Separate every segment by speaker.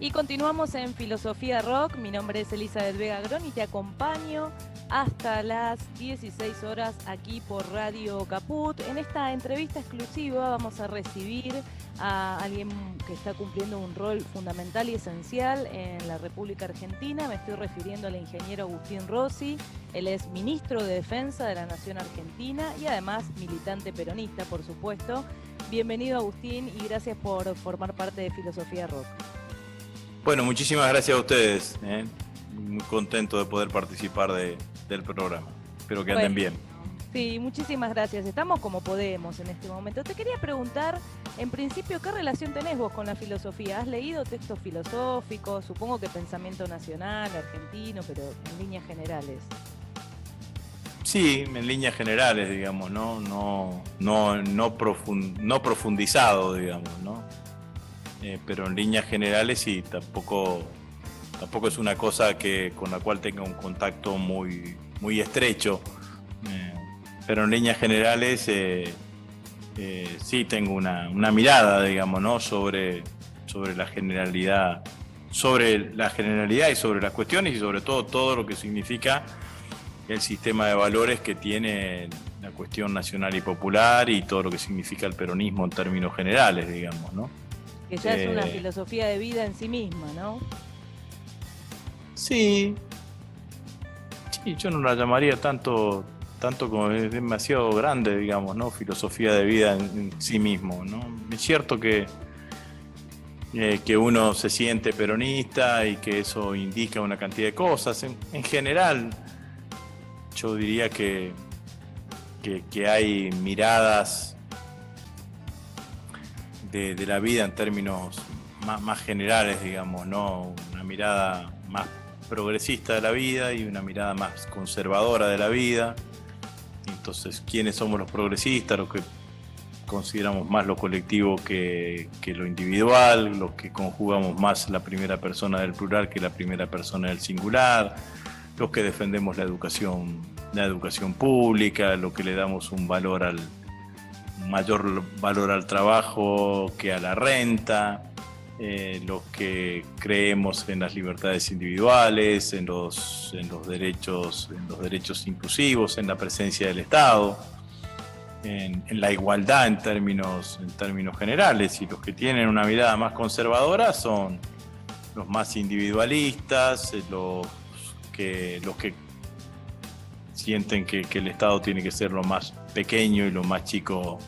Speaker 1: Y continuamos en Filosofía Rock. Mi nombre es Elizabeth Vega Agrón y te acompaño hasta las 16 horas aquí por Radio Caput. En esta entrevista exclusiva vamos a recibir a alguien que está cumpliendo un rol fundamental y esencial en la República Argentina. Me estoy refiriendo al ingeniero Agustín Rossi. Él es ministro de Defensa de la Nación Argentina y además militante peronista, por supuesto. Bienvenido, Agustín, y gracias por formar parte de Filosofía Rock.
Speaker 2: Bueno, muchísimas gracias a ustedes. Muy contento de poder participar del programa. Espero que anden bien.
Speaker 1: Sí, muchísimas gracias. Estamos como podemos en este momento. Te quería preguntar, en principio, ¿qué relación tenés vos con la filosofía? ¿Has leído textos filosóficos? Supongo que pensamiento nacional, argentino, pero en líneas generales.
Speaker 2: Sí, en líneas generales, digamos, no profundizado, digamos, ¿no? Pero en líneas generales sí, tampoco es una cosa con la cual tenga un contacto muy estrecho, pero en líneas generales sí tengo una mirada, digamos, ¿no? sobre la generalidad y sobre las cuestiones y sobre todo lo que significa el sistema de valores que tiene la cuestión nacional y popular y todo lo que significa el peronismo en términos generales, digamos, ¿no?
Speaker 1: Que ya es una filosofía de vida en sí misma, ¿no?
Speaker 2: Sí, yo no la llamaría tanto como es demasiado grande, digamos, ¿no? Filosofía de vida en sí mismo, ¿no? Es cierto que uno se siente peronista y que eso indica una cantidad de cosas. En general, yo diría que hay miradas de la vida en términos más generales, digamos, ¿no? Una mirada más progresista de la vida y una mirada más conservadora de la vida. Entonces, ¿quiénes somos los progresistas? Los que consideramos más lo colectivo que lo individual, los que conjugamos más la primera persona del plural que la primera persona del singular, los que defendemos la educación pública, los que le damos un mayor valor al trabajo que a la renta, los que creemos en las libertades individuales, en los derechos inclusivos, en la presencia del Estado, en la igualdad en términos generales, y los que tienen una mirada más conservadora son los más individualistas, los que sienten que el Estado tiene que ser lo más pequeño y lo más chico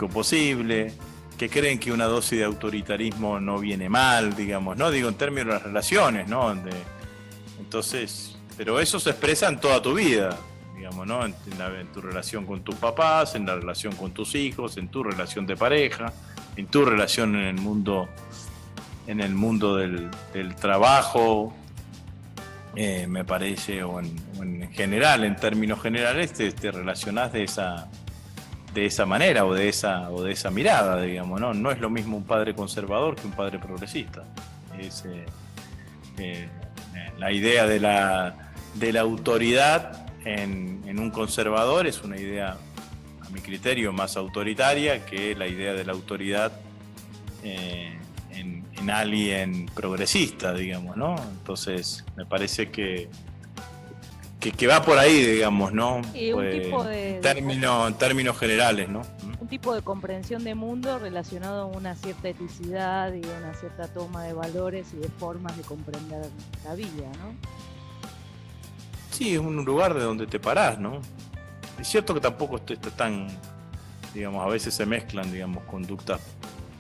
Speaker 2: posible, que creen que una dosis de autoritarismo no viene mal, digamos, no digo en términos de las relaciones, ¿no? Entonces, pero eso se expresa en toda tu vida, digamos, ¿no? En tu relación con tus papás, en la relación con tus hijos, en tu relación de pareja, en tu relación en el mundo del trabajo, me parece, o en general, en términos generales, te relacionás de esa manera o de esa mirada, digamos, ¿no? No es lo mismo un padre conservador que un padre progresista. La idea de la autoridad en un conservador es una idea, a mi criterio, más autoritaria que la idea de la autoridad en alguien progresista, digamos, ¿no? Entonces, me parece que va por ahí, digamos, ¿no?
Speaker 1: Sí, un tipo de
Speaker 2: en términos generales, ¿no?
Speaker 1: Un tipo de comprensión de mundo relacionado a una cierta eticidad y una cierta toma de valores y de formas de comprender la vida, ¿no?
Speaker 2: Sí, es un lugar de donde te parás, ¿no? Es cierto que tampoco está tan, digamos, a veces se mezclan, digamos, conductas.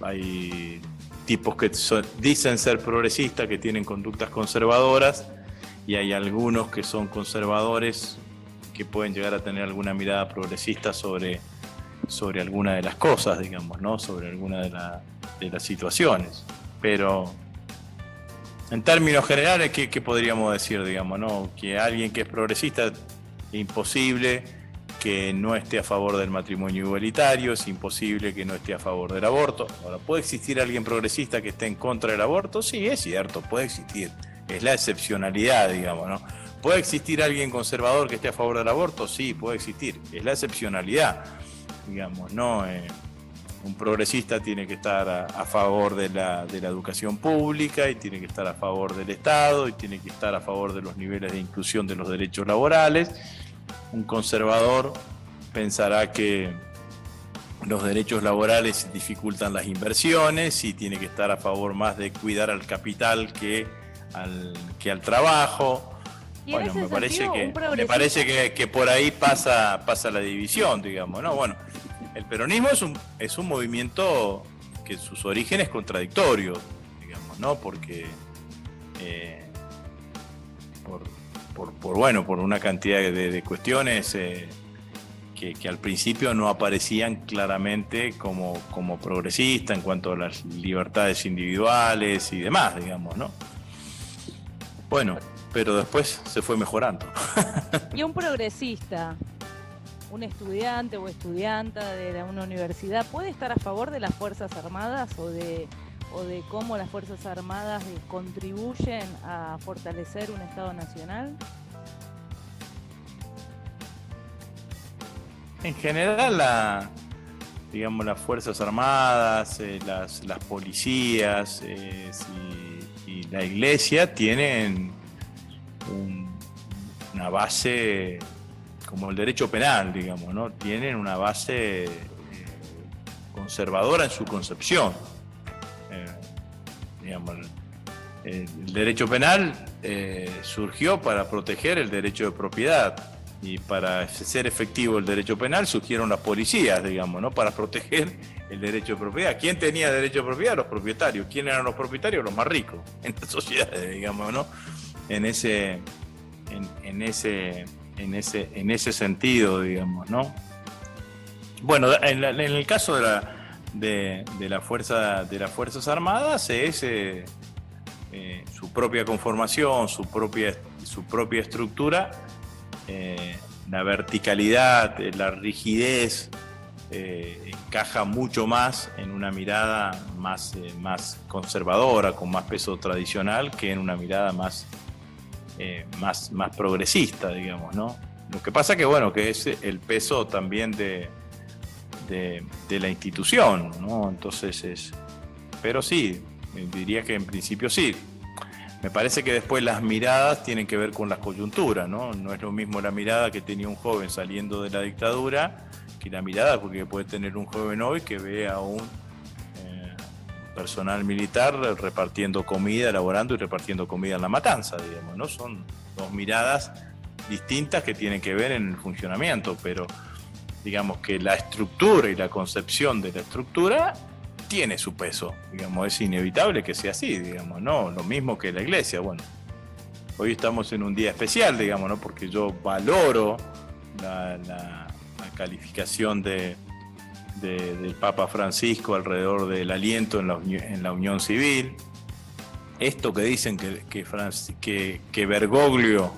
Speaker 2: Hay tipos que dicen ser progresistas, que tienen conductas conservadoras, y hay algunos que son conservadores que pueden llegar a tener alguna mirada progresista sobre alguna de las cosas, digamos, ¿no? Sobre alguna de las situaciones. Pero en términos generales, ¿qué podríamos decir, digamos, ¿no? Que alguien que es progresista es imposible que no esté a favor del matrimonio igualitario, es imposible que no esté a favor del aborto. Ahora, ¿puede existir alguien progresista que esté en contra del aborto? Sí, es cierto, puede existir. Es la excepcionalidad, digamos, ¿no? ¿Puede existir alguien conservador que esté a favor del aborto? Sí, puede existir. Es la excepcionalidad, digamos, ¿no? Un progresista tiene que estar a favor de la educación pública, y tiene que estar a favor del Estado, y tiene que estar a favor de los niveles de inclusión de los derechos laborales. Un conservador pensará que los derechos laborales dificultan las inversiones y tiene que estar a favor más de cuidar al capital que al trabajo. Bueno, me parece que por ahí pasa la división, digamos, ¿no? Bueno, el peronismo es un movimiento que sus orígenes contradictorios, digamos, ¿no? Porque por una cantidad de cuestiones que al principio no aparecían claramente como progresista en cuanto a las libertades individuales y demás, digamos, ¿no? Bueno, pero después se fue mejorando.
Speaker 1: Y un progresista, un estudiante o estudianta de una universidad, ¿puede estar a favor de las Fuerzas Armadas o de cómo las Fuerzas Armadas contribuyen a fortalecer un Estado nacional?
Speaker 2: En general, las Fuerzas Armadas, las policías y la Iglesia tienen una base como el derecho penal, digamos, ¿no? Tienen una base conservadora en su concepción. El derecho penal surgió para proteger el derecho de propiedad, y para ser efectivo el derecho penal surgieron las policías, digamos, ¿no? Para proteger el derecho de propiedad. ¿Quién tenía derecho de propiedad? Los propietarios. ¿Quién eran los propietarios? Los más ricos en las sociedades, digamos, ¿no? En ese sentido, digamos, ¿no? Bueno, en el caso de las Fuerzas Armadas es su propia conformación, su propia estructura. La verticalidad, la rigidez encaja mucho más en una mirada más conservadora, con más peso tradicional, que en una mirada más progresista, digamos, ¿no? Lo que pasa que, bueno, que es el peso también de la institución, ¿no? Entonces pero sí, diría que en principio sí. Me parece que después las miradas tienen que ver con las coyunturas, ¿no? No es lo mismo la mirada que tenía un joven saliendo de la dictadura que la mirada que puede tener un joven hoy que ve a un personal militar repartiendo comida, elaborando y repartiendo comida en la matanza, digamos, ¿no? Son dos miradas distintas que tienen que ver en el funcionamiento, pero digamos que la estructura y la concepción de la estructura tiene su peso, digamos, es inevitable que sea así, digamos, ¿no? Lo mismo que la Iglesia. Bueno, hoy estamos en un día especial, digamos, ¿no? Porque yo valoro la calificación del Papa Francisco alrededor del aliento en la unión civil. Esto que dicen que Bergoglio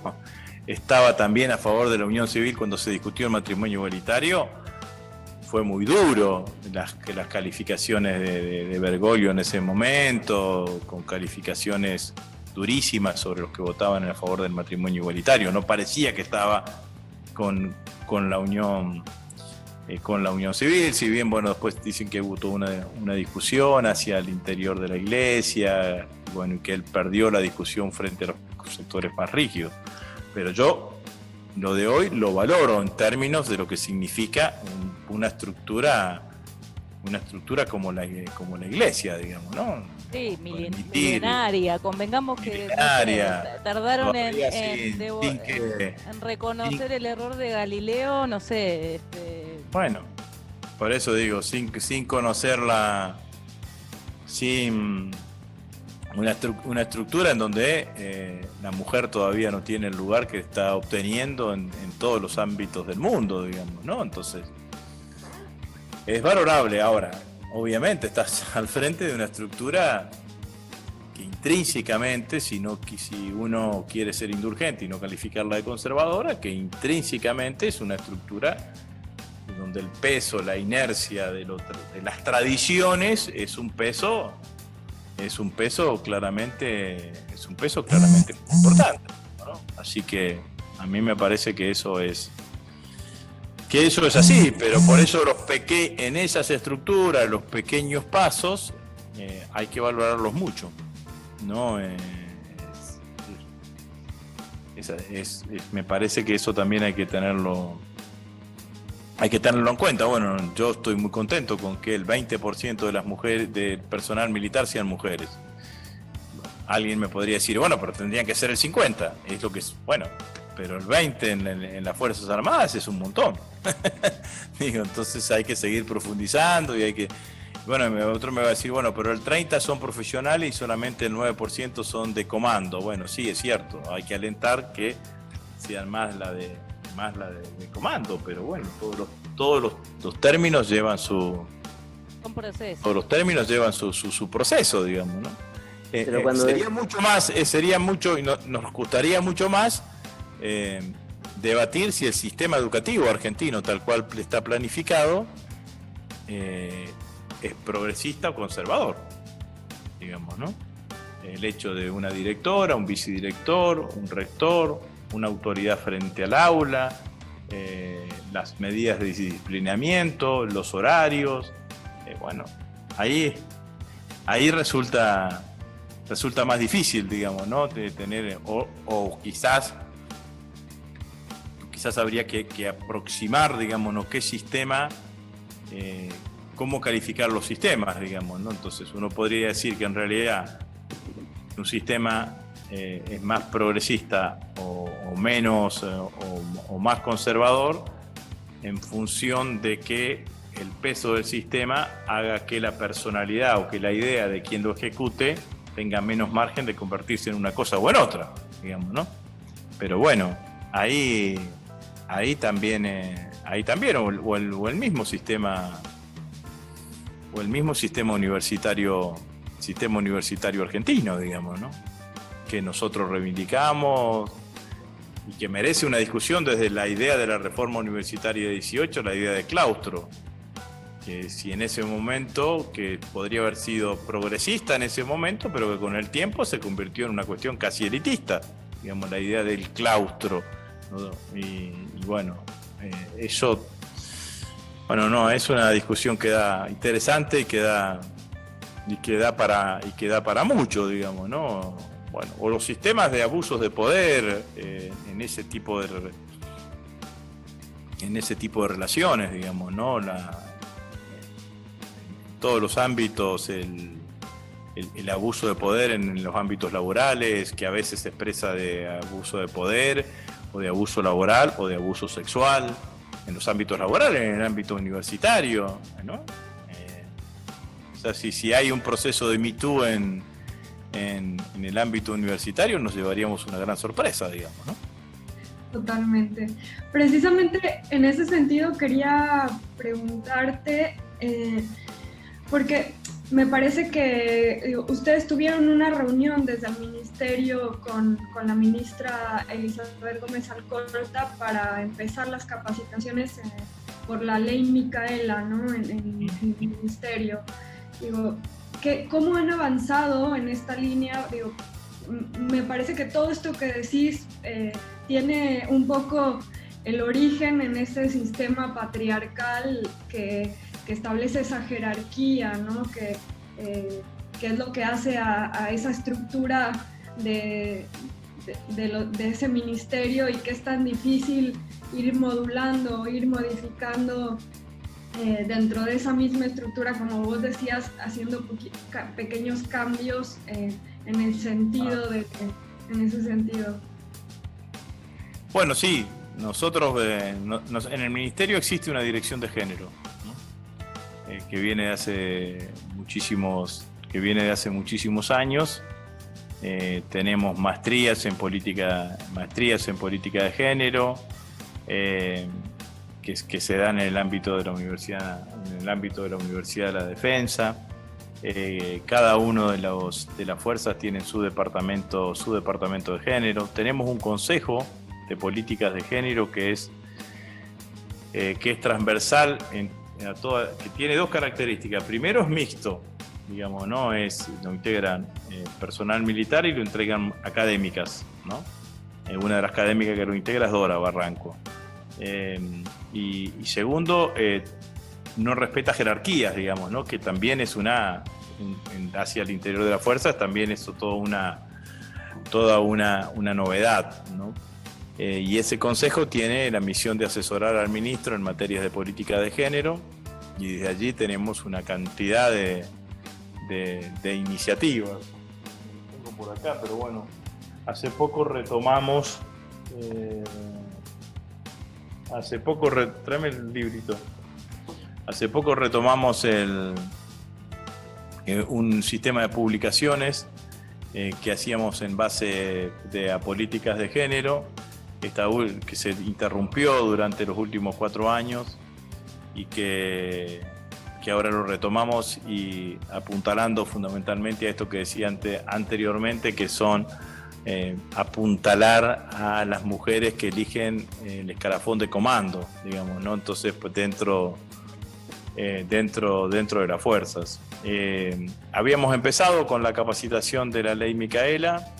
Speaker 2: estaba también a favor de la unión civil cuando se discutió el matrimonio igualitario, fue muy duro las calificaciones de Bergoglio en ese momento, con calificaciones durísimas sobre los que votaban a favor del matrimonio igualitario. No parecía que estaba con la unión civil, si bien, bueno, después dicen que hubo toda una discusión hacia el interior de la Iglesia, bueno, y que él perdió la discusión frente a los sectores más rígidos. Pero yo lo de hoy lo valoro en términos de lo que significa una estructura como la Iglesia, digamos, ¿no?
Speaker 1: Sí, milenaria, convengamos que tardaron en reconocer el error de Galileo, no sé.
Speaker 2: Bueno, por eso digo, sin conocerla, sin una estructura en donde la mujer todavía no tiene el lugar que está obteniendo en todos los ámbitos del mundo, digamos, ¿no? Entonces, es valorable. Ahora, obviamente estás al frente de una estructura que intrínsecamente, si uno quiere ser indulgente y no calificarla de conservadora, que intrínsecamente es una estructura donde el peso, la inercia de las tradiciones es un peso claramente importante, ¿no? Así que a mí me parece que eso es Que eso es así, pero por eso en esas estructuras, los pequeños pasos, hay que valorarlos mucho, ¿no? Me parece que eso también hay que tenerlo en cuenta. Bueno, yo estoy muy contento con que el 20% de las mujeres, del personal militar, sean mujeres. Alguien me podría decir, bueno, pero tendrían que ser el 50%, es lo que es, bueno, pero el 20% en las Fuerzas Armadas es un montón. Digo, entonces hay que seguir profundizando y hay que... Bueno, otro me va a decir, bueno, pero el 30% son profesionales y solamente el 9% son de comando. Bueno, sí, es cierto, hay que alentar que sean más la de comando, pero bueno, todos los términos llevan su...
Speaker 1: Un proceso.
Speaker 2: Todos los términos llevan su proceso, digamos, ¿no?
Speaker 3: Pero cuando
Speaker 2: sería mucho más, y nos gustaría mucho más debatir si el sistema educativo argentino, tal cual está planificado, es progresista o conservador, digamos, ¿no? El hecho de una directora, un vicedirector, un rector, una autoridad frente al aula, las medidas de disciplinamiento, los horarios, bueno, ahí resulta más difícil, digamos, ¿no? De tener, o quizás habría que aproximar, digamos, ¿no? qué sistema, cómo calificar los sistemas, digamos, ¿no? Entonces uno podría decir que en realidad un sistema es más progresista o menos o más conservador en función de que el peso del sistema haga que la personalidad o que la idea de quien lo ejecute tenga menos margen de convertirse en una cosa o en otra, digamos, ¿no? Pero bueno, ahí también o el mismo sistema universitario argentino, digamos, ¿no? Que nosotros reivindicamos y que merece una discusión desde la idea de la reforma universitaria de 18, la idea de claustro, que si en ese momento, que podría haber sido progresista en ese momento, pero que con el tiempo se convirtió en una cuestión casi elitista, digamos, la idea del claustro, ¿no? Y bueno, eso, bueno, no, es una discusión que da interesante y que da para mucho, digamos, ¿no? Bueno, o los sistemas de abusos de poder en ese tipo de relaciones, digamos, ¿no? En todos los ámbitos, el abuso de poder en los ámbitos laborales, que a veces se expresa de abuso de poder, o de abuso laboral, o de abuso sexual, en los ámbitos laborales, en el ámbito universitario, ¿no? O sea, si hay un proceso de Me Too en el ámbito universitario, nos llevaríamos una gran sorpresa, digamos, ¿no?
Speaker 4: Totalmente. Precisamente en ese sentido quería preguntarte, porque me parece que ustedes tuvieron una reunión desde el ministerio con la ministra Elizabeth Gómez Alcorta para empezar las capacitaciones por la ley Micaela, ¿no? en el ministerio. Digo, ¿cómo han avanzado en esta línea? Digo, me parece que todo esto que decís tiene un poco el origen en ese sistema patriarcal que establece esa jerarquía, ¿no? Que es lo que hace a esa estructura de ese ministerio, y que es tan difícil ir modulando, ir modificando dentro de esa misma estructura, como vos decías, haciendo pequeños cambios en el sentido en ese sentido.
Speaker 2: Bueno, sí, nosotros en el ministerio existe una dirección de género, ¿no? que viene de hace muchísimos años. Tenemos maestrías en política de género, que se dan en el ámbito de la universidad, de la defensa. Cada uno de las fuerzas tiene su departamento de género. Tenemos un consejo de políticas de género que es transversal que tiene dos características. Primero, es mixto, digamos, ¿no? Lo integran personal militar y lo entregan académicas, ¿no? Una de las académicas que lo integra es Dora Barranco. Y segundo, no respeta jerarquías, digamos, ¿no? Que también es hacia el interior de las fuerzas, también es toda una novedad, ¿no? Y ese consejo tiene la misión de asesorar al ministro en materias de política de género, y desde allí tenemos una cantidad de iniciativas. Tengo por acá, pero bueno, hace poco retomamos, tráeme el librito. Hace poco retomamos un sistema de publicaciones que hacíamos en base a políticas de género, que se interrumpió durante los últimos 4 años y que ahora lo retomamos, y apuntalando fundamentalmente a esto que decía anteriormente, que son apuntalar a las mujeres que eligen el escalafón de comando, digamos, ¿no? Entonces, pues dentro de las fuerzas. Habíamos empezado con la capacitación de la ley Micaela.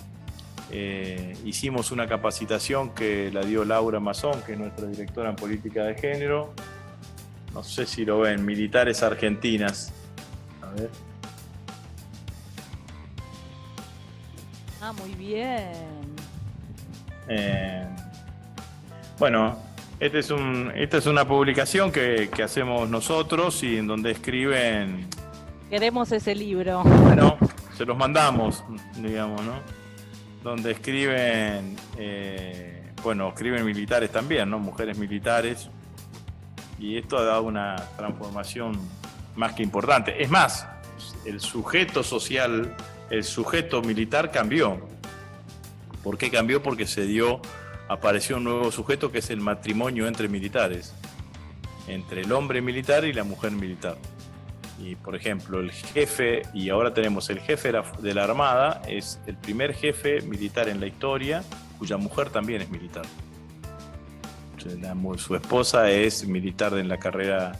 Speaker 2: Hicimos una capacitación que la dio Laura Mazón, que es nuestra directora en política de género. No sé si lo ven, Militares Argentinas. A ver.
Speaker 1: Muy bien.
Speaker 2: Bueno, esta es una publicación que hacemos nosotros, y en donde escriben...
Speaker 1: Queremos ese libro.
Speaker 2: Bueno, se los mandamos, digamos, ¿no? Donde escriben, escriben militares también, ¿no? Mujeres militares. Y esto ha dado una transformación más que importante. Es más, el sujeto social, el sujeto militar cambió. ¿Por qué cambió? Porque apareció un nuevo sujeto, que es el matrimonio entre militares, entre el hombre militar y la mujer militar. Y, por ejemplo, el jefe, y ahora tenemos el jefe de la Armada, es el primer jefe militar en la historia cuya mujer también es militar. Su esposa es militar en la carrera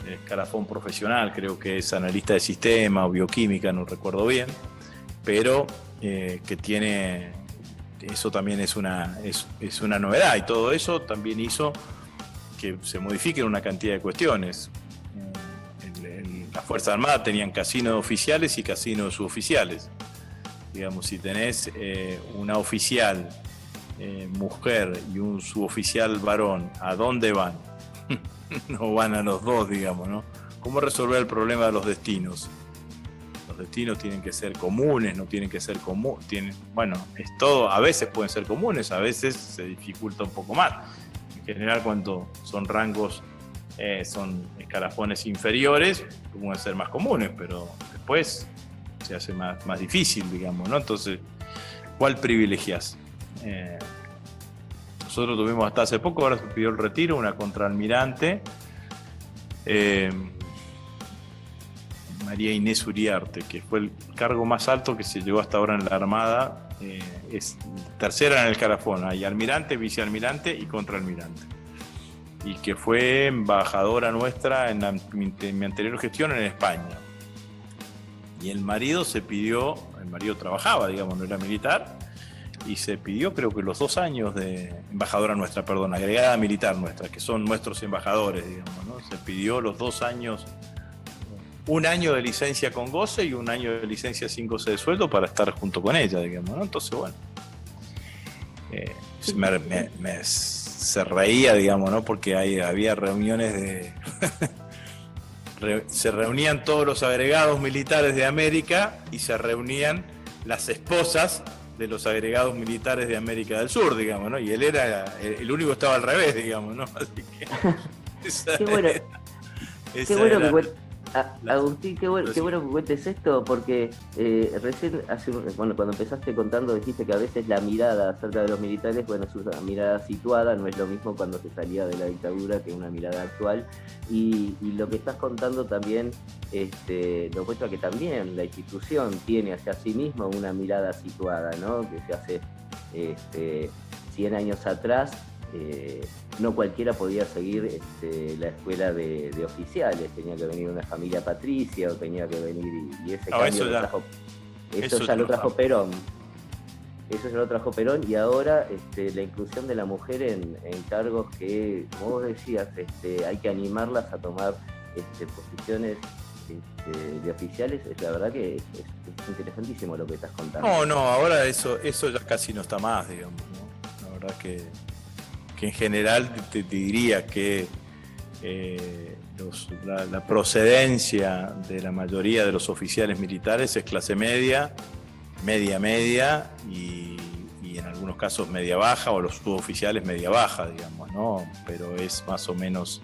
Speaker 2: de escalafón profesional, creo que es analista de sistema o bioquímica, no recuerdo bien, pero que tiene... Eso también es una novedad, y todo eso también hizo que se modifiquen una cantidad de cuestiones. Las Fuerzas Armadas tenían casinos oficiales y casinos suboficiales. Digamos, si tenés una oficial mujer y un suboficial varón, ¿a dónde van? No van a los dos, digamos, ¿no? ¿Cómo resolver el problema de los destinos? Los destinos tienen que ser comunes, no tienen que ser comunes. Es todo, a veces pueden ser comunes, a veces se dificulta un poco más. En general, cuando son rangos, son escalafones inferiores, pueden ser más comunes, pero después se hace más difícil, digamos, ¿no? Entonces, ¿cuál privilegias? Nosotros tuvimos hasta hace poco, ahora se pidió el retiro, una contraalmirante, María Inés Uriarte, que fue el cargo más alto que se llevó hasta ahora en la Armada. Es tercera en el escalafón, hay almirante, vicealmirante y contraalmirante, y que fue embajadora nuestra en mi anterior gestión en España. Y el marido trabajaba, digamos, no era militar, y se pidió, creo que los 2 años de embajadora nuestra, agregada militar nuestra, que son nuestros embajadores, digamos, ¿no? Se pidió los 2 años, 1 año de licencia con goce y 1 año de licencia sin goce de sueldo para estar junto con ella, digamos, ¿no? Entonces, bueno, se reía, digamos, ¿no? Porque había reuniones se reunían todos los agregados militares de América y se reunían las esposas de los agregados militares de América del Sur, digamos, ¿no? Y él era el único que estaba al revés, digamos, ¿no? Así que
Speaker 3: qué bueno, Agustín, qué bueno que cuentes esto, porque recién, cuando empezaste contando, dijiste que a veces la mirada acerca de los militares, es una mirada situada, no es lo mismo cuando se salía de la dictadura que una mirada actual, y lo que estás contando también lo muestra que también la institución tiene hacia sí misma una mirada situada, ¿no? Que se hace 100 años atrás. No cualquiera podía seguir la escuela de oficiales, tenía que venir una familia patricia, o tenía que venir, y ese cambio
Speaker 2: eso ya
Speaker 3: lo trajo Perón. eso ya lo trajo Perón, y ahora la inclusión de la mujer en cargos que, como vos decías, hay que animarlas a tomar posiciones de oficiales. La verdad que es interesantísimo lo que estás contando.
Speaker 2: No, ahora eso ya casi no está más, digamos, ¿no? La verdad que en general te diría que la procedencia de la mayoría de los oficiales militares es clase media y en algunos casos media baja, o los suboficiales media baja, digamos, ¿no? Pero es más o menos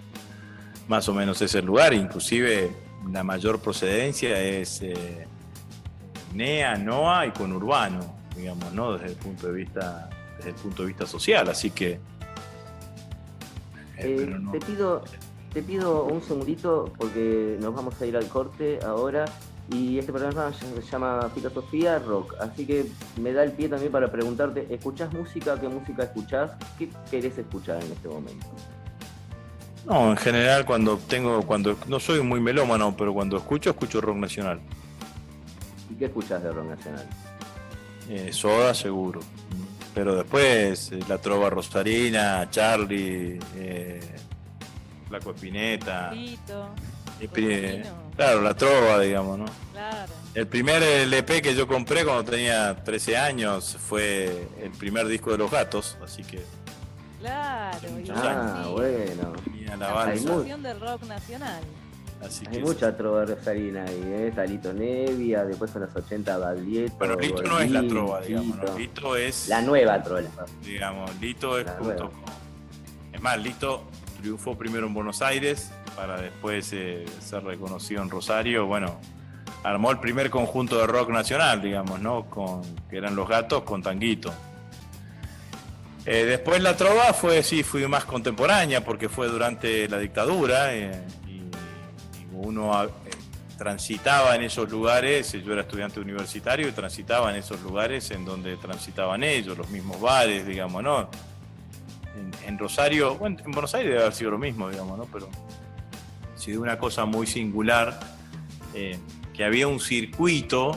Speaker 2: ese el lugar. Inclusive la mayor procedencia es NEA, NOA y conurbano, digamos, ¿no? Desde el punto de vista social, así que pero no.
Speaker 3: Te pido un segundito porque nos vamos a ir al corte ahora, y este programa se llama Filosofía Rock, así que me da el pie también para preguntarte, ¿escuchás música? ¿Qué música escuchás? ¿Qué querés escuchar en este momento?
Speaker 2: No, en general cuando no soy muy melómano, pero cuando escucho rock nacional.
Speaker 3: ¿Y qué escuchás de rock nacional?
Speaker 2: Soda seguro, pero después la trova rosarina, Charlie, Flaco Espineta,
Speaker 1: Tito,
Speaker 2: claro, la trova, digamos, ¿no?
Speaker 1: claro.
Speaker 2: El primer LP que yo compré cuando tenía 13 años fue el primer disco de Los Gatos, así que
Speaker 1: Claro,
Speaker 3: bueno.
Speaker 2: tenía
Speaker 1: la
Speaker 2: la balsa,
Speaker 1: fundación del rock nacional.
Speaker 2: así que
Speaker 3: Hay mucha trova rosarina ahí, está Lito Nevia, después en los 80 Baglietto.
Speaker 2: bueno, Lito no es la trova, digamos, ¿no?
Speaker 3: Lito.
Speaker 2: Lito es
Speaker 3: La nueva trova.
Speaker 2: digamos, Lito es
Speaker 3: La
Speaker 2: junto
Speaker 3: nueva.
Speaker 2: con... Es más, Lito triunfó primero en Buenos Aires para después ser reconocido en Rosario. Bueno, armó el primer conjunto de rock nacional, digamos, ¿no? Que eran Los Gatos con Tanguito. Después la trova fue más contemporánea porque fue durante la dictadura y uno transitaba en esos lugares. Yo era estudiante universitario y transitaba en esos lugares en donde transitaban ellos, los mismos bares, digamos, ¿no? En Rosario, bueno, en Buenos Aires debe haber sido lo mismo, digamos, ¿no? Pero sí, de una cosa muy singular, que había un circuito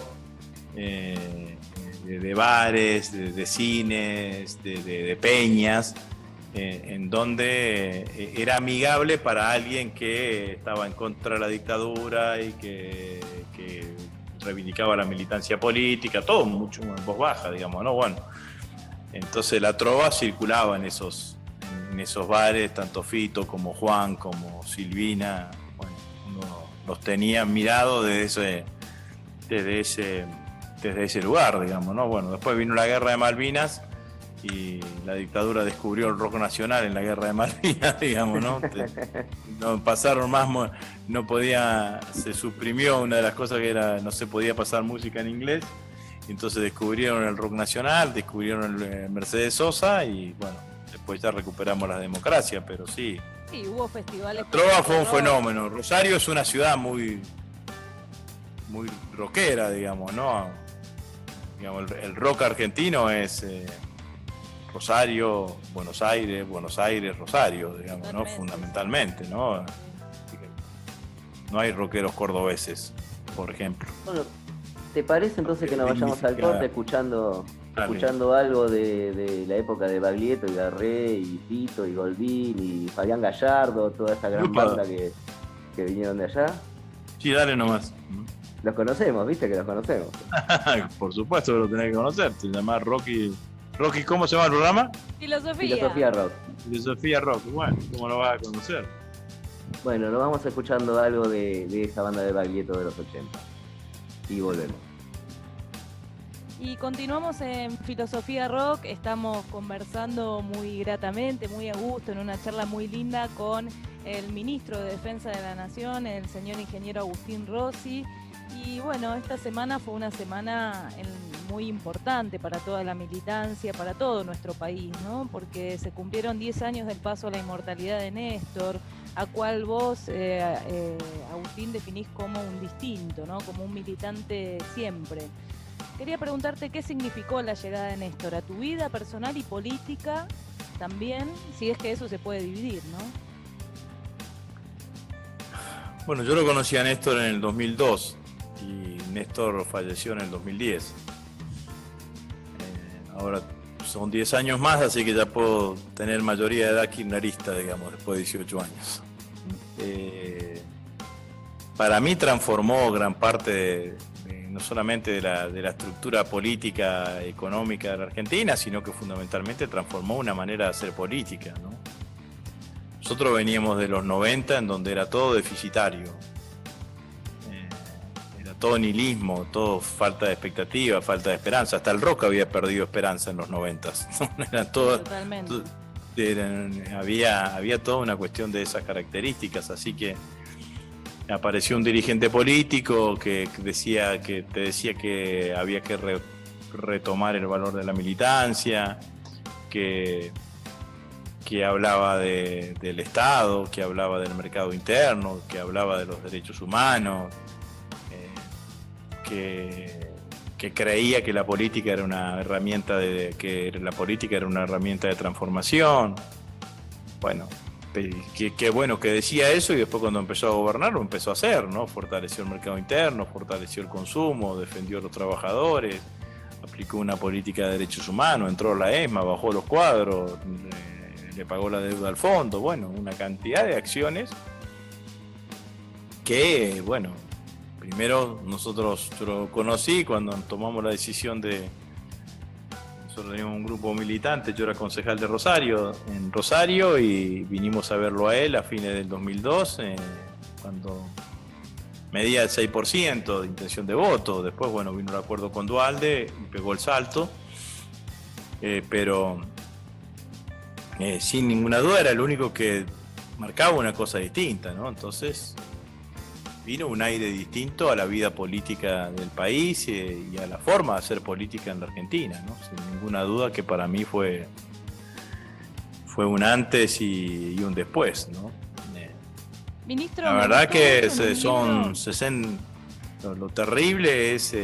Speaker 2: de bares, de cines, de peñas, en donde era amigable para alguien que estaba en contra de la dictadura y que reivindicaba la militancia política, todo mucho en voz baja, digamos, ¿no? Bueno, entonces la trova circulaba en esos bares, tanto Fito como Juan, como Silvina, bueno, uno los tenía mirados desde ese lugar, digamos, ¿no? Bueno, después vino la Guerra de Malvinas y la dictadura descubrió el rock nacional en la Guerra de Malvinas, digamos, ¿no? No pasaron más, se suprimió una de las cosas que era, no se podía pasar música en inglés, y entonces descubrieron el rock nacional, descubrieron el Mercedes Sosa y bueno, después ya recuperamos la democracia, pero sí.
Speaker 1: Sí, hubo festivales.
Speaker 2: La trova fue un fenómeno. Rosario es una ciudad muy rockera, digamos, ¿no? Digamos, el rock argentino es Rosario, Buenos Aires, Rosario, digamos, ¿no? Fundamentalmente, ¿no? No hay rockeros cordobeses, por ejemplo.
Speaker 3: Bueno, ¿te parece entonces que nos vayamos al corte escuchando algo de la época de Baglietto y Garré y Tito y Goldín y Fabián Gallardo, toda esa gran banda que vinieron de allá?
Speaker 2: Sí, dale nomás.
Speaker 3: Los conocemos, ¿viste que los conocemos?
Speaker 2: Por supuesto que lo tenés que conocer. Se llama Rocky, ¿cómo se llama el programa?
Speaker 3: Filosofía Rock.
Speaker 2: Filosofía Rock. Bueno, ¿cómo lo vas a conocer?
Speaker 3: Bueno, nos vamos escuchando algo de esa banda de Baglietto de los 80. Y volvemos.
Speaker 1: Y continuamos en Filosofía Rock, estamos conversando muy gratamente, muy a gusto, en una charla muy linda con el ministro de Defensa de la Nación, el señor ingeniero Agustín Rossi. Y bueno, esta semana fue una semana muy importante para toda la militancia, para todo nuestro país, ¿no? Porque se cumplieron 10 años del paso a la inmortalidad de Néstor, a cual vos, Agustín, definís como un distinto, ¿no? Como un militante siempre. Quería preguntarte qué significó la llegada de Néstor a tu vida personal y política también, si es que eso se puede dividir, ¿no?
Speaker 2: Bueno, yo lo conocí a Néstor en el 2002 y Néstor falleció en el 2010. ahora son 10 años más, así que ya puedo tener mayoría de edad kirchnerista, digamos, después de 18 años. Para mí transformó gran parte no solamente de la estructura política económica de la Argentina, sino que fundamentalmente transformó una manera de hacer política, ¿no? Nosotros veníamos de los 90, en donde era todo deficitario, era todo nihilismo, todo falta de expectativa, falta de esperanza. Hasta el rock había perdido esperanza en los 90. Era todo,
Speaker 1: Totalmente.
Speaker 2: había toda una cuestión de esas características, así que apareció un dirigente político que te decía que había que retomar el valor de la militancia, que hablaba del Estado, que hablaba del mercado interno, que hablaba de los derechos humanos, que creía que la política era una herramienta de transformación. Bueno, qué bueno que decía eso, y después cuando empezó a gobernar lo empezó a hacer, ¿no? Fortaleció el mercado interno, fortaleció el consumo, defendió a los trabajadores, aplicó una política de derechos humanos, entró a la ESMA, bajó los cuadros, le pagó la deuda al fondo, bueno, una cantidad de acciones que, bueno, primero yo lo conocí cuando tomamos la decisión nosotros teníamos un grupo militante, yo era concejal de Rosario, en Rosario, y vinimos a verlo a él a fines del 2002, cuando medía el 6% de intención de voto. Después, bueno, vino el acuerdo con Duhalde y pegó el salto, pero sin ninguna duda era el único que marcaba una cosa distinta, ¿no? Entonces vino un aire distinto a la vida política del país y a la forma de hacer política en la Argentina, ¿no? Sin ninguna duda que para mí fue un antes y un después, ¿no?
Speaker 1: Ministro,
Speaker 2: la verdad que son 60. Lo terrible es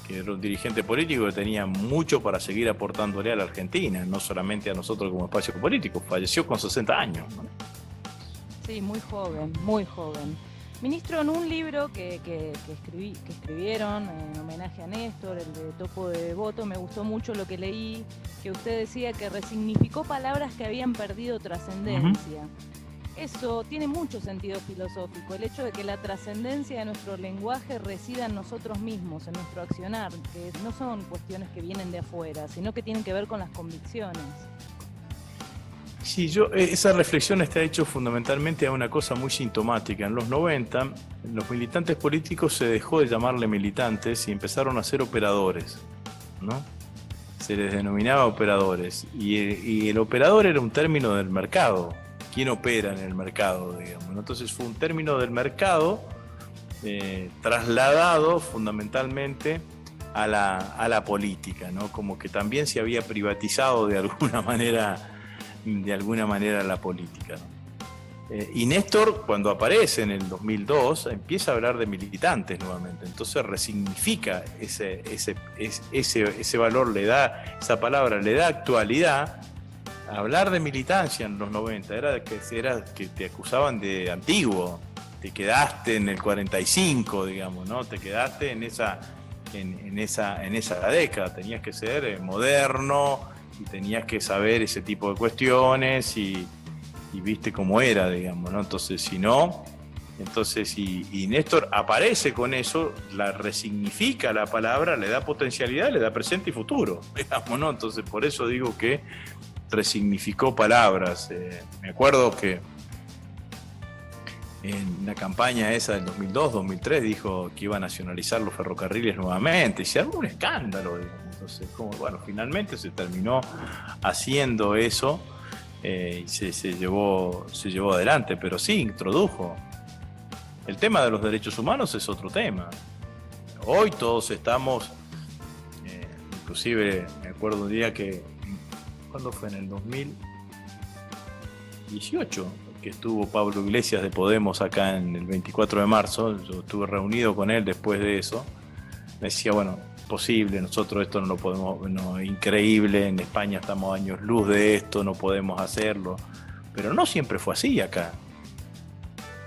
Speaker 2: que era un dirigente político que tenía mucho para seguir aportándole a la Argentina, no solamente a nosotros como espacio político. Falleció con 60 años, ¿no?
Speaker 1: Sí, muy joven, muy joven. Ministro, en un libro que escribieron en homenaje a Néstor, el de Topo de Voto, me gustó mucho lo que leí, que usted decía que resignificó palabras que habían perdido trascendencia. Eso tiene mucho sentido filosófico, el hecho de que la trascendencia de nuestro lenguaje resida en nosotros mismos, en nuestro accionar, que no son cuestiones que vienen de afuera, sino que tienen que ver con las convicciones.
Speaker 2: Sí, esa reflexión está hecha fundamentalmente a una cosa muy sintomática. En los 90, los militantes políticos se dejó de llamarle militantes y empezaron a ser operadores, ¿no? Se les denominaba operadores. Y el operador era un término del mercado. ¿Quién opera en el mercado, digamos? Entonces fue un término del mercado trasladado fundamentalmente a la política, ¿no? Como que también se había privatizado de alguna manera la política, ¿no? Y Néstor, cuando aparece en el 2002, empieza a hablar de militantes nuevamente, entonces resignifica ese valor, esa palabra le da actualidad. Hablar de militancia en los 90 era que te acusaban de antiguo, te quedaste en el 45, digamos, ¿no? Te quedaste en esa década, tenías que ser moderno, y tenías que saber ese tipo de cuestiones y viste cómo era, digamos, ¿no? Entonces, si no, y Néstor aparece con eso, la resignifica la palabra, le da potencialidad, le da presente y futuro, digamos, ¿no? Entonces, por eso digo que resignificó palabras. Me acuerdo que en la campaña esa del 2002-2003 dijo que iba a nacionalizar los ferrocarriles nuevamente, y se armó un escándalo, digamos. Entonces, bueno, finalmente se terminó haciendo eso y se llevó adelante, pero sí introdujo. El tema de los derechos humanos es otro tema. Hoy todos estamos, inclusive me acuerdo un día ¿cuándo fue? En el 2018, que estuvo Pablo Iglesias de Podemos acá en el 24 de marzo, yo estuve reunido con él después de eso, me decía, bueno, posible, nosotros esto no lo podemos, no, increíble, en España estamos a años luz de esto, no podemos hacerlo, pero no siempre fue así acá.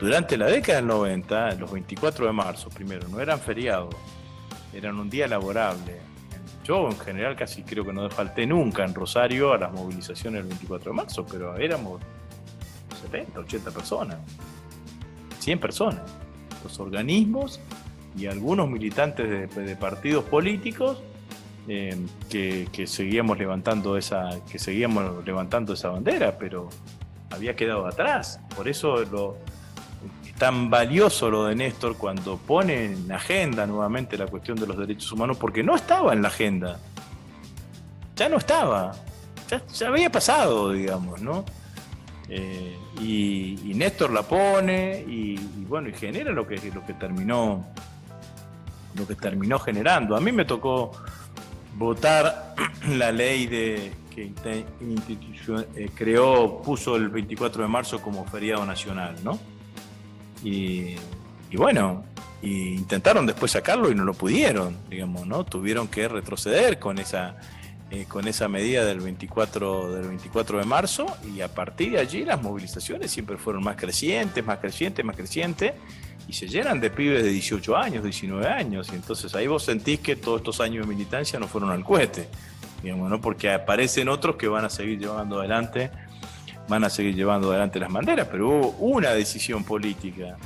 Speaker 2: Durante la década del 90, los 24 de marzo, primero, no eran feriados, eran un día laborable. Yo en general casi creo que no falté nunca en Rosario a las movilizaciones del 24 de marzo, pero éramos 70, 80 personas, 100 personas, los organismos y algunos militantes de partidos políticos que seguíamos levantando esa bandera, pero había quedado atrás. Por eso es tan valioso lo de Néstor cuando pone en agenda nuevamente la cuestión de los derechos humanos, porque no estaba en la agenda, ya no estaba, ya había pasado, digamos, ¿no? Y Néstor la pone y bueno, y genera lo que terminó generando. A mí me tocó votar la ley que puso el 24 de marzo como feriado nacional, ¿no? Y bueno, intentaron después sacarlo y no lo pudieron, digamos, ¿no? Tuvieron que retroceder con esa medida del 24 de marzo, y a partir de allí las movilizaciones siempre fueron más crecientes, y se llenan de pibes de 18 años, 19 años, y entonces ahí vos sentís que todos estos años de militancia no fueron al cohete, digamos, ¿no? Porque aparecen otros que van a seguir llevando adelante las banderas, pero hubo una decisión política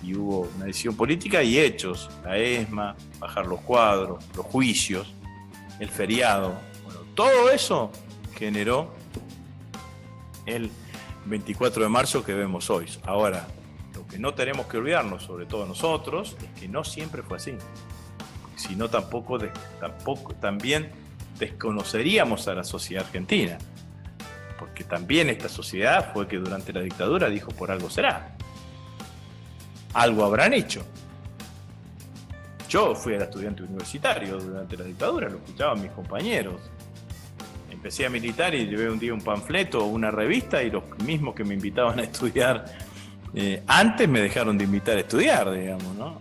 Speaker 2: y hechos, la ESMA, bajar los cuadros, los juicios, el feriado, bueno, todo eso generó el 24 de marzo que vemos hoy. Ahora, lo que no tenemos que olvidarnos, sobre todo nosotros, es que no siempre fue así, sino también desconoceríamos a la sociedad argentina, porque también esta sociedad fue que durante la dictadura dijo: por algo será, algo habrán hecho. Yo fui estudiante universitario durante la dictadura, lo escuchaban mis compañeros. Empecé a militar y llevé un día un panfleto o una revista, y los mismos que me invitaban a estudiar antes me dejaron de invitar a estudiar, digamos, ¿no?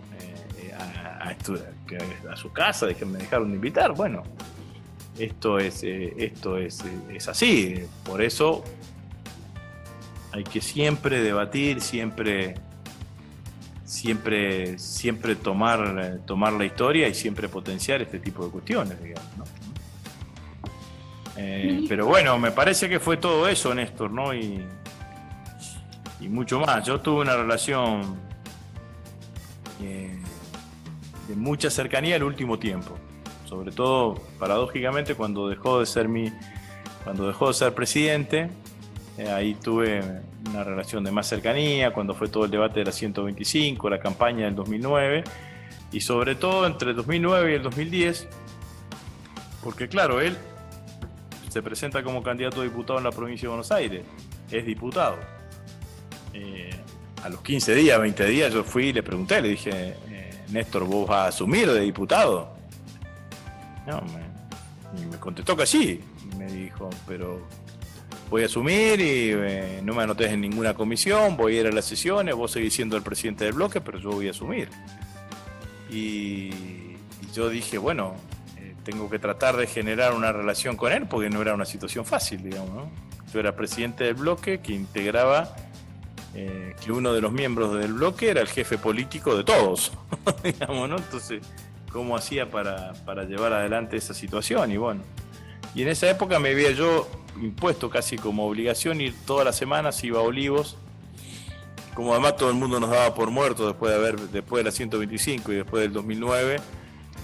Speaker 2: A su casa me dejaron de invitar. Bueno, esto es así. Por eso hay que siempre debatir, siempre tomar la historia y siempre potenciar este tipo de cuestiones, digamos, ¿no? Pero bueno, me parece que fue todo eso, Néstor, ¿no? Y mucho más. Yo tuve una relación de mucha cercanía el último tiempo, sobre todo, paradójicamente, cuando dejó de ser presidente. Ahí tuve una relación de más cercanía, cuando fue todo el debate de la 125, la campaña del 2009, y sobre todo entre el 2009 y el 2010, porque claro, él se presenta como candidato a diputado en la provincia de Buenos Aires, es diputado. A los 15 días, 20 días, yo fui y le pregunté, le dije: Néstor, ¿vos vas a asumir de diputado? No, y me contestó que sí. Me dijo: pero voy a asumir y no me anotés en ninguna comisión, voy a ir a las sesiones, vos seguís siendo el presidente del bloque, pero yo voy a asumir. Y yo dije, bueno, tengo que tratar de generar una relación con él, porque no era una situación fácil, digamos, ¿no? Yo era presidente del bloque que integraba, que uno de los miembros del bloque era el jefe político de todos, digamos, ¿no? Entonces, ¿cómo hacía para llevar adelante esa situación? Y bueno, y en esa época me había yo impuesto casi como obligación ir todas las semanas, iba a Olivos, como además todo el mundo nos daba por muertos después de la 125 y después del 2009,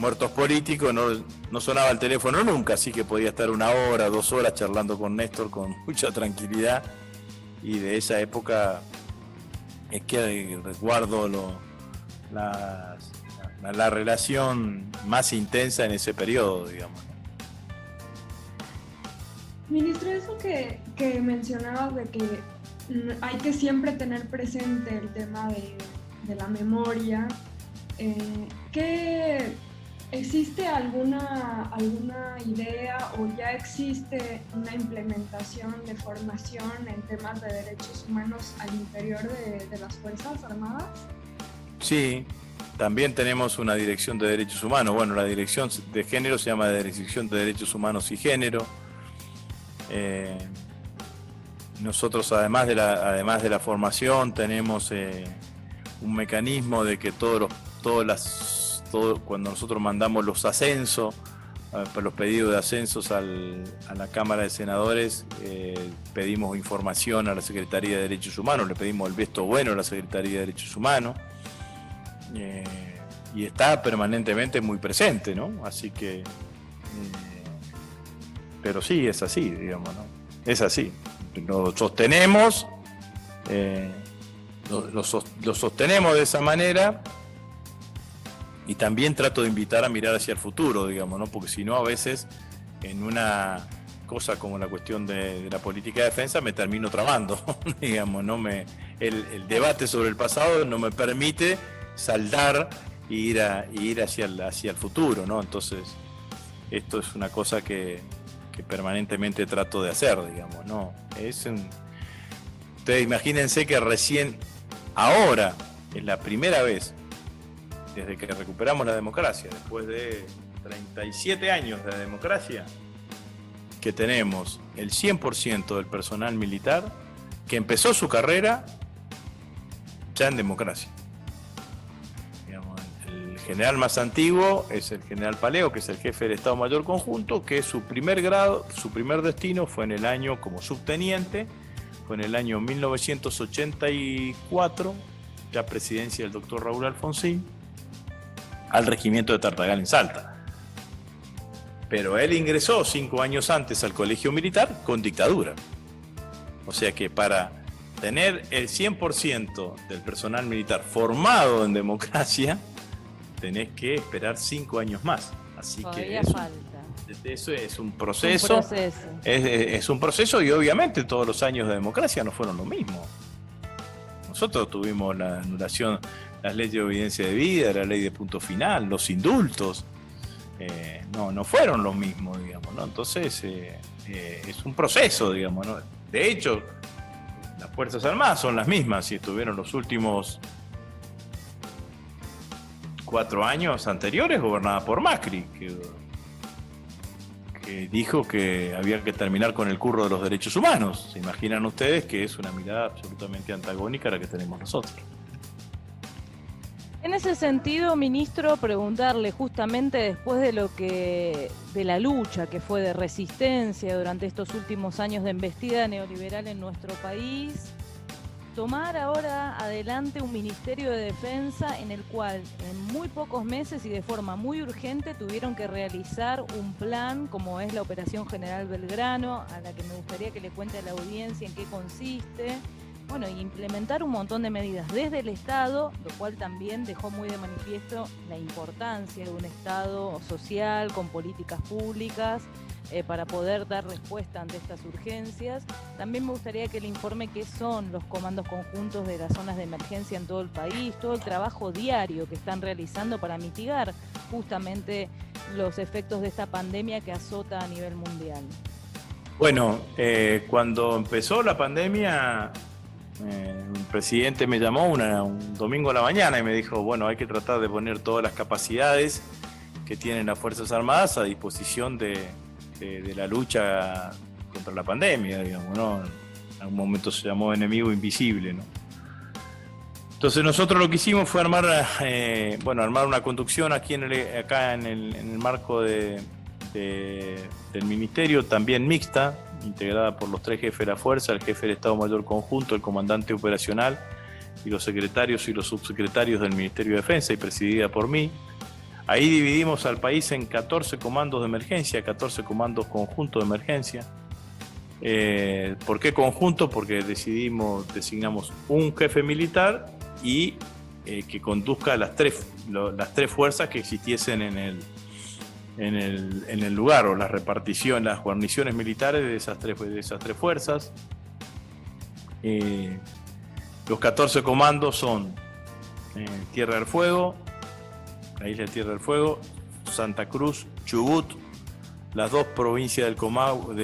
Speaker 2: muertos políticos, no sonaba el teléfono nunca, así que podía estar 1 hora, 2 horas charlando con Néstor con mucha tranquilidad. Y de esa época es que recuerdo la relación más intensa en ese periodo, digamos.
Speaker 4: Ministro, eso que mencionabas de que hay que siempre tener presente el tema de la memoria, ¿existe alguna idea o ya existe una implementación de formación en temas de derechos humanos al interior de las Fuerzas Armadas? Sí,
Speaker 2: también tenemos una dirección de derechos humanos. Bueno, la dirección de género se llama Dirección de Derechos Humanos y Género. Nosotros, además de la formación, tenemos un mecanismo de que cuando nosotros mandamos los ascensos por los pedidos de ascensos a la Cámara de Senadores, pedimos información a la Secretaría de Derechos Humanos, le pedimos el visto bueno a la Secretaría de Derechos Humanos, y está permanentemente muy presente, ¿no? Así que, pero sí, es así, digamos, ¿no? Es así. Lo sostenemos, lo sostenemos de esa manera. Y también trato de invitar a mirar hacia el futuro, digamos, ¿no? Porque si no, a veces en una cosa como la cuestión de la política de defensa me termino trabando, digamos, ¿no? El debate sobre el pasado no me permite saldar e ir hacia el futuro, ¿no? Entonces, esto es una cosa que permanentemente trato de hacer, digamos, ¿no? Ustedes imagínense que recién, ahora, es la primera vez desde que recuperamos la democracia, después de 37 años de democracia, que tenemos el 100% del personal militar que empezó su carrera ya en democracia. Digamos, el general más antiguo es el general Paleo, que es el jefe del Estado Mayor Conjunto, que su primer destino fue en el año como subteniente, fue en el año 1984, ya presidencia del doctor Raúl Alfonsín, al regimiento de Tartagal en Salta. Pero él ingresó 5 años antes al colegio militar con dictadura. O sea que para tener el 100% del personal militar formado en democracia, tenés que esperar 5 años más. Así
Speaker 1: todavía
Speaker 2: que
Speaker 1: falta.
Speaker 2: Eso es un proceso. Es un proceso, y obviamente todos los años de democracia no fueron lo mismo. Nosotros tuvimos la anulación, las leyes de obediencia de vida, la ley de punto final, los indultos, no fueron lo mismo, digamos, ¿no? Entonces es un proceso, digamos, ¿no? De hecho, las Fuerzas Armadas son las mismas y estuvieron los últimos 4 años anteriores gobernadas por Macri, que dijo que había que terminar con el curro de los derechos humanos. ¿Se imaginan ustedes que es una mirada absolutamente antagónica a la que tenemos nosotros?
Speaker 1: En ese sentido, ministro, preguntarle justamente después de la lucha que fue de resistencia durante estos últimos años de embestida neoliberal en nuestro país, tomar ahora adelante un Ministerio de Defensa en el cual en muy pocos meses y de forma muy urgente tuvieron que realizar un plan como es la Operación General Belgrano, a la que me gustaría que le cuente a la audiencia en qué consiste. Bueno, y implementar un montón de medidas desde el Estado, lo cual también dejó muy de manifiesto la importancia de un Estado social con políticas públicas para poder dar respuesta ante estas urgencias. También me gustaría que le informe qué son los comandos conjuntos de las zonas de emergencia en todo el país, todo el trabajo diario que están realizando para mitigar justamente los efectos de esta pandemia que azota a nivel mundial.
Speaker 2: Bueno, cuando empezó la pandemia, el presidente me llamó un domingo a la mañana y me dijo, bueno, hay que tratar de poner todas las capacidades que tienen las Fuerzas Armadas a disposición de la lucha contra la pandemia, digamos, ¿no? En algún momento se llamó enemigo invisible, ¿no? Entonces nosotros lo que hicimos fue armar una conducción aquí acá en el marco del ministerio, también mixta, integrada por los 3 jefes de la fuerza, el jefe del Estado Mayor Conjunto, el comandante operacional y los secretarios y los subsecretarios del Ministerio de Defensa, y presidida por mí. Ahí dividimos al país en 14 comandos de emergencia, 14 comandos conjuntos de emergencia. ¿Por qué conjunto? Porque designamos un jefe militar y que conduzca las tres fuerzas que existiesen en el lugar, o la repartición, las guarniciones militares de esas tres fuerzas. Los 14 comandos son Tierra del Fuego, la isla de Tierra del Fuego, Santa Cruz, Chubut, las 2 provincias del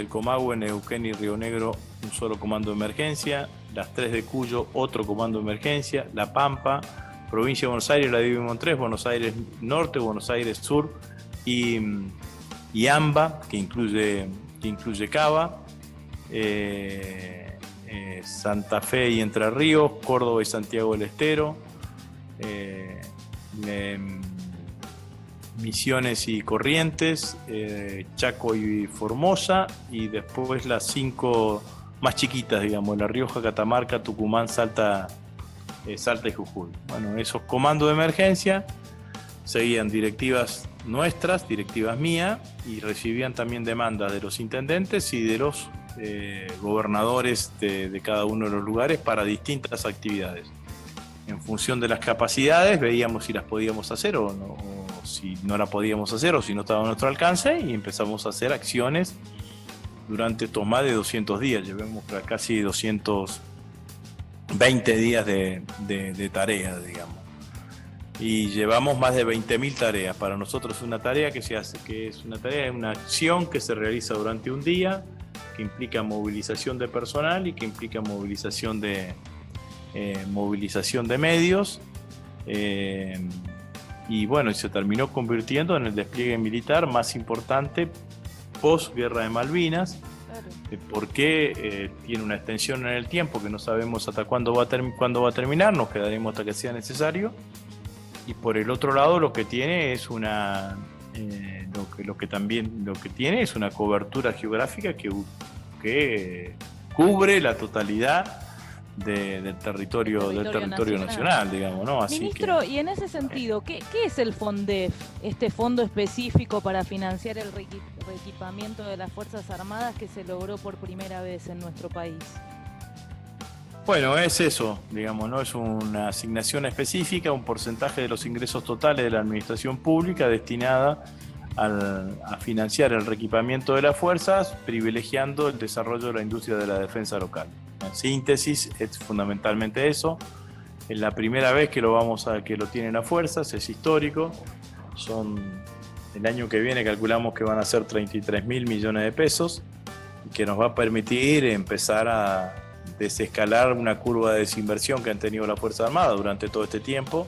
Speaker 2: Comahue, Neuquén y Río Negro, un solo comando de emergencia, las 3 de Cuyo, otro comando de emergencia, La Pampa, provincia de Buenos Aires, la dividimos en 3, Buenos Aires Norte, Buenos Aires Sur y AMBA, que incluye Cava, Santa Fe y Entre Ríos, Córdoba y Santiago del Estero, Misiones y Corrientes, Chaco y Formosa, y después las 5 más chiquitas, digamos, La Rioja, Catamarca, Tucumán, Salta y Jujuy. Bueno, esos comandos de emergencia seguían directivas nuestras, directivas mías, y recibían también demandas de los intendentes y de los gobernadores de cada uno de los lugares para distintas actividades. En función de las capacidades veíamos si las podíamos hacer o si no las podíamos hacer o si no estaba a nuestro alcance, y empezamos a hacer acciones durante más de 200 días. Llevamos casi 220 días de tareas, digamos. Y llevamos más de 20.000 tareas. Para nosotros es una tarea que se hace, que es una acción que se realiza durante un día, que implica movilización de personal y que implica movilización de medios, y bueno, se terminó convirtiendo en el despliegue militar más importante post-guerra de Malvinas.
Speaker 1: Claro.
Speaker 2: Porque tiene una extensión en el tiempo que no sabemos hasta cuándo va a terminar, nos quedaremos hasta que sea necesario. Y por el otro lado, lo que tiene es una cobertura geográfica que cubre la totalidad del territorio nacional, digamos, ¿no? Así
Speaker 1: Ministro,
Speaker 2: que,
Speaker 1: y en ese sentido, ¿qué es el FONDEF, este fondo específico para financiar el reequipamiento de las Fuerzas Armadas que se logró por primera vez en nuestro país?
Speaker 2: bueno, es eso, digamos, ¿no? Es una asignación específica, un porcentaje de los ingresos totales de la administración pública destinada a financiar el reequipamiento de las fuerzas, privilegiando el desarrollo de la industria de la defensa local. En síntesis, es fundamentalmente eso. Es la primera vez que lo tienen las fuerzas, es histórico. El año que viene calculamos que van a ser 33.000 millones de pesos, y que nos va a permitir empezar a desescalar una curva de desinversión que han tenido las Fuerzas Armadas durante todo este tiempo,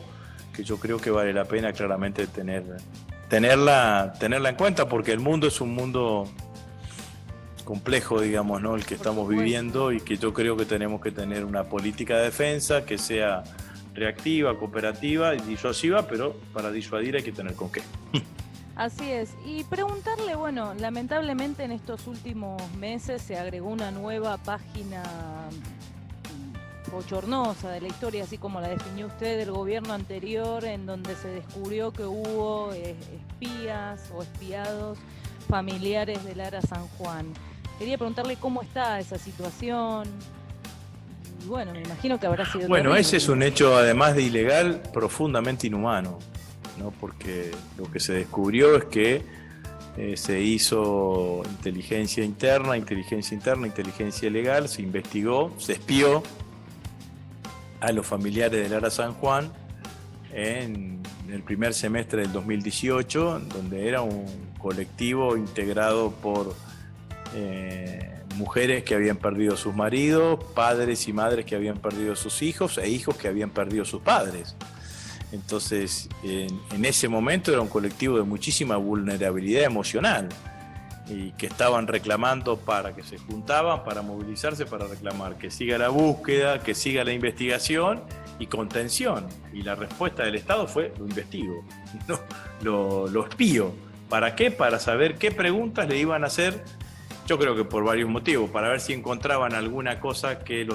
Speaker 2: que yo creo que vale la pena claramente tenerla en cuenta, porque el mundo es un mundo complejo, digamos, ¿no? El que estamos viviendo, y que yo creo que tenemos que tener una política de defensa que sea reactiva, cooperativa y disuasiva, pero para disuadir hay que tener con qué.
Speaker 1: Así es. Y preguntarle, bueno, lamentablemente en estos últimos meses se agregó una nueva página bochornosa de la historia, así como la definió usted, del gobierno anterior, en donde se descubrió que hubo espías o espiados familiares de Lara San Juan. Quería preguntarle cómo está esa situación. Y bueno, me imagino que habrá sido
Speaker 2: Bueno,
Speaker 1: terrible.
Speaker 2: ese es un hecho, además de ilegal, profundamente inhumano, ¿no? Porque lo que se descubrió es que se hizo inteligencia interna, inteligencia legal, se investigó, se espió a los familiares de Lara San Juan en el primer semestre del 2018, donde era un colectivo integrado por mujeres que habían perdido a sus maridos, padres y madres que habían perdido a sus hijos e hijos que habían perdido a sus padres. Entonces, en ese momento era un colectivo de muchísima vulnerabilidad emocional, y que estaban reclamando que se juntaban para movilizarse, para reclamar que siga la búsqueda, que siga la investigación y contención. Y la respuesta del Estado fue: lo investigo, no, lo espío. ¿Para qué? Para saber qué preguntas le iban a hacer. Yo creo que por varios motivos: para ver si encontraban alguna cosa que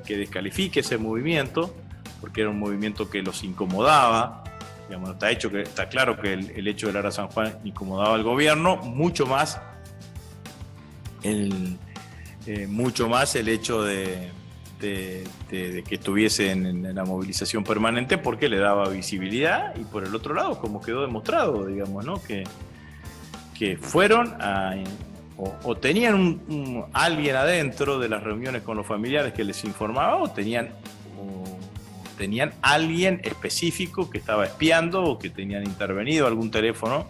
Speaker 2: descalifique ese movimiento, porque era un movimiento que los incomodaba. Digamos, está claro que el hecho de Lara San Juan incomodaba al gobierno, mucho más el hecho de que estuviese en la movilización permanente, porque le daba visibilidad. Y por el otro lado, como quedó demostrado, digamos, ¿no? que fueron o tenían alguien adentro de las reuniones con los familiares que les informaba, o tenían alguien específico que estaba espiando, o que tenían intervenido algún teléfono,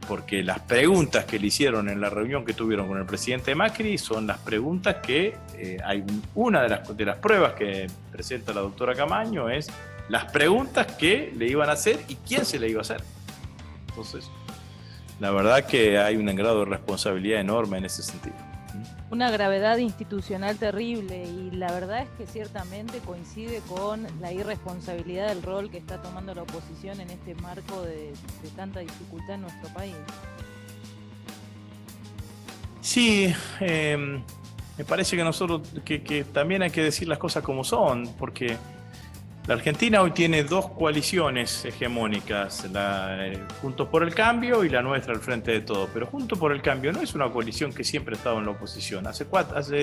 Speaker 2: porque las preguntas que le hicieron en la reunión que tuvieron con el presidente Macri son las preguntas que hay una de las pruebas que presenta la doctora Camaño, es las preguntas que le iban a hacer y quién se le iba a hacer. Entonces, la verdad que hay un grado de responsabilidad enorme en ese sentido.
Speaker 1: Una gravedad institucional terrible, y la verdad es que ciertamente coincide con la irresponsabilidad del rol que está tomando la oposición en este marco de tanta dificultad en nuestro país.
Speaker 2: Sí, me parece que nosotros que también hay que decir las cosas como son, porque la Argentina hoy tiene dos coaliciones hegemónicas, Juntos por el Cambio y la nuestra al Frente de Todos. Pero Juntos por el Cambio no es una coalición que siempre ha estado en la oposición. Hace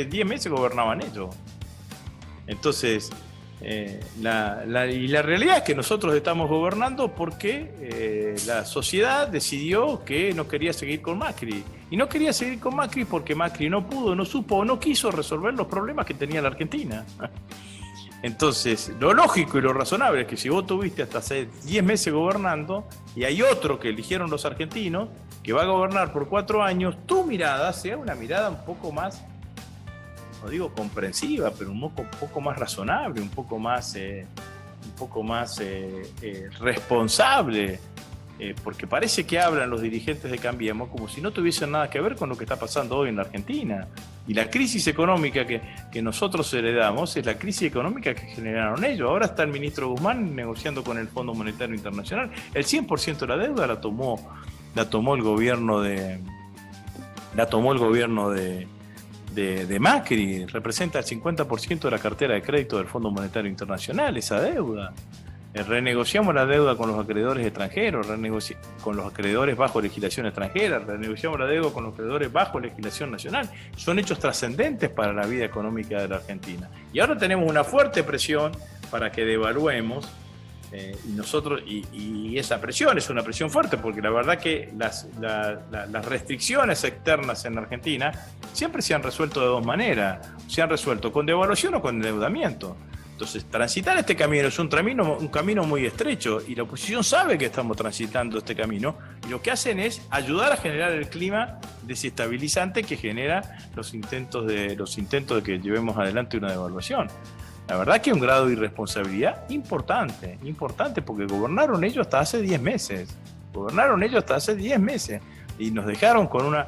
Speaker 2: 10 meses gobernaban ellos. Entonces, la realidad es que nosotros estamos gobernando porque la sociedad decidió que no quería seguir con Macri. Y no quería seguir con Macri porque Macri no pudo, no supo o no quiso resolver los problemas que tenía la Argentina. Entonces, lo lógico y lo razonable es que si vos tuviste hasta hace 10 meses gobernando y hay otro que eligieron los argentinos que va a gobernar por 4 años, tu mirada sea una mirada un poco más, no digo comprensiva, pero un poco más razonable, un poco más responsable, porque parece que hablan los dirigentes de Cambiemos como si no tuviesen nada que ver con lo que está pasando hoy en la Argentina. Y la crisis económica que nosotros heredamos es la crisis económica que generaron ellos. Ahora está el ministro Guzmán negociando con el Fondo Monetario Internacional. El 100% de la deuda la tomó el gobierno de Macri. Representa el 50% de la cartera de crédito del Fondo Monetario Internacional, esa deuda. Renegociamos la deuda con los acreedores extranjeros, con los acreedores bajo legislación extranjera, renegociamos la deuda con los acreedores bajo legislación nacional. Son hechos trascendentes para la vida económica de la Argentina. Y ahora tenemos una fuerte presión para que devaluemos, y esa presión es una presión fuerte, porque la verdad que las restricciones externas en la Argentina siempre se han resuelto de dos maneras. Se han resuelto con devaluación o con endeudamiento. Entonces, transitar este camino es un camino muy estrecho, y la oposición sabe que estamos transitando este camino, y lo que hacen es ayudar a generar el clima desestabilizante que genera los intentos de que llevemos adelante una devaluación. La verdad que es un grado de irresponsabilidad importante, porque gobernaron ellos hasta hace 10 meses. Y nos dejaron con una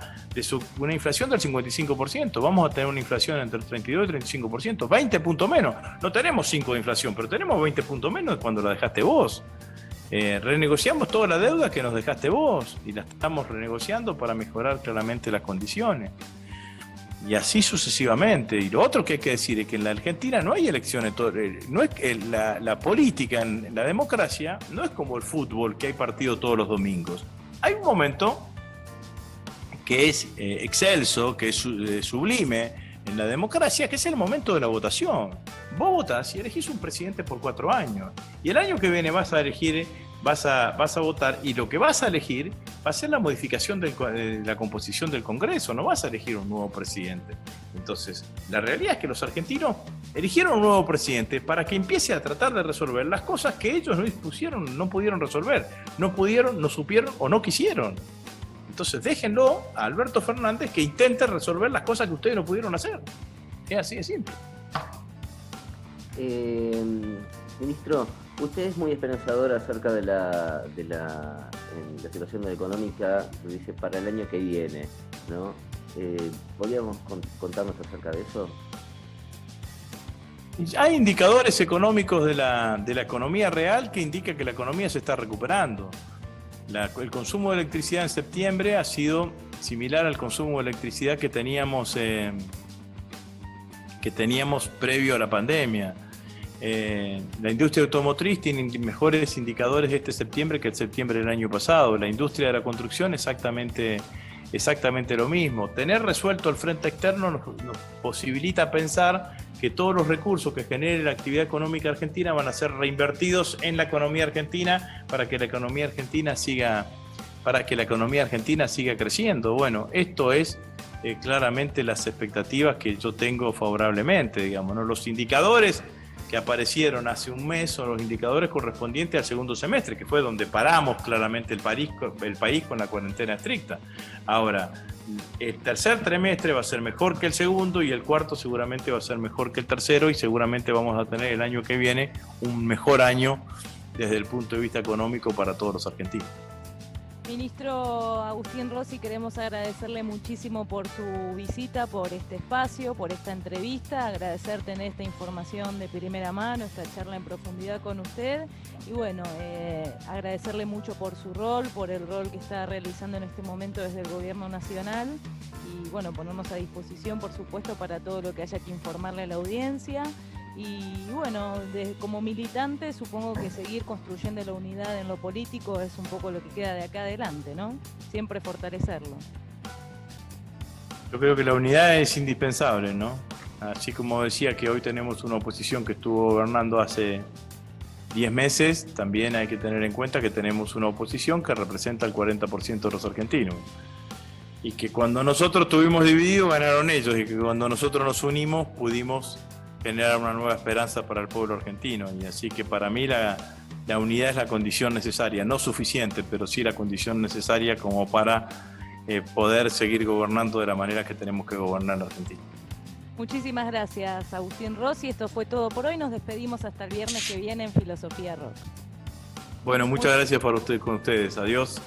Speaker 2: inflación del 55%. Vamos a tener una inflación entre el 32 y el 35%, 20 puntos menos. No tenemos 5 de inflación, pero tenemos 20 puntos menos de cuando la dejaste vos. Renegociamos toda la deuda que nos dejaste vos y la estamos renegociando para mejorar claramente las condiciones. Y así sucesivamente. Y lo otro que hay que decir es que en la Argentina no hay elecciones. No es que la política en la democracia no es como el fútbol, que hay partido todos los domingos. Hay un momento que es excelso, que es sublime en la democracia, que es el momento de la votación. Vos votás y elegís un presidente por 4 años. Y el año que viene vas a votar, y lo que vas a elegir va a ser la modificación de la composición del Congreso. No vas a elegir un nuevo presidente. Entonces, la realidad es que los argentinos eligieron un nuevo presidente para que empiece a tratar de resolver las cosas que ellos no pudieron resolver. No pudieron, no supieron o no quisieron. Entonces déjenlo a Alberto Fernández que intente resolver las cosas que ustedes no pudieron hacer. Es así de simple.
Speaker 3: Ministro, usted es muy esperanzador acerca de la situación económica, dice, para el año que viene, ¿no? ¿Podríamos contarnos acerca de eso?
Speaker 2: Hay indicadores económicos de la economía real que indican que la economía se está recuperando. El consumo de electricidad en septiembre ha sido similar al consumo de electricidad que teníamos previo a la pandemia. La industria automotriz tiene mejores indicadores este septiembre que el septiembre del año pasado. La industria de la construcción exactamente lo mismo. Tener resuelto el frente externo nos posibilita pensar que todos los recursos que genere la actividad económica argentina van a ser reinvertidos en la economía argentina para que la economía argentina siga creciendo. Bueno, esto es claramente las expectativas que yo tengo favorablemente, digamos, ¿no? Los indicadores que aparecieron hace un mes son los indicadores correspondientes al segundo semestre, que fue donde paramos claramente el país con la cuarentena estricta. Ahora, el tercer trimestre va a ser mejor que el segundo, y el cuarto seguramente va a ser mejor que el tercero, y seguramente vamos a tener el año que viene un mejor año desde el punto de vista económico para todos los argentinos.
Speaker 1: Ministro Agustín Rossi, queremos agradecerle muchísimo por su visita, por este espacio, por esta entrevista, agradecer tener esta información de primera mano, esta charla en profundidad con usted y bueno, agradecerle mucho por su rol, por el rol que está realizando en este momento desde el Gobierno Nacional y bueno, ponernos a disposición, por supuesto, para todo lo que haya que informarle a la audiencia. Y bueno, como militante supongo que seguir construyendo la unidad en lo político es un poco lo que queda de acá adelante, ¿no? Siempre fortalecerlo.
Speaker 2: Yo creo que la unidad es indispensable, ¿no? Así como decía que hoy tenemos una oposición que estuvo gobernando hace 10 meses, también hay que tener en cuenta que tenemos una oposición que representa el 40% de los argentinos. Y que cuando nosotros estuvimos divididos ganaron ellos y que cuando nosotros nos unimos pudimos generar una nueva esperanza para el pueblo argentino. Y así que para mí la unidad es la condición necesaria, no suficiente, pero sí la condición necesaria como para poder seguir gobernando de la manera que tenemos que gobernar en Argentina.
Speaker 1: Muchísimas gracias, Agustín Rossi. Esto fue todo por hoy. Nos despedimos hasta el viernes que viene en Filosofía Rock.
Speaker 2: Bueno, muchas gracias con ustedes. Adiós.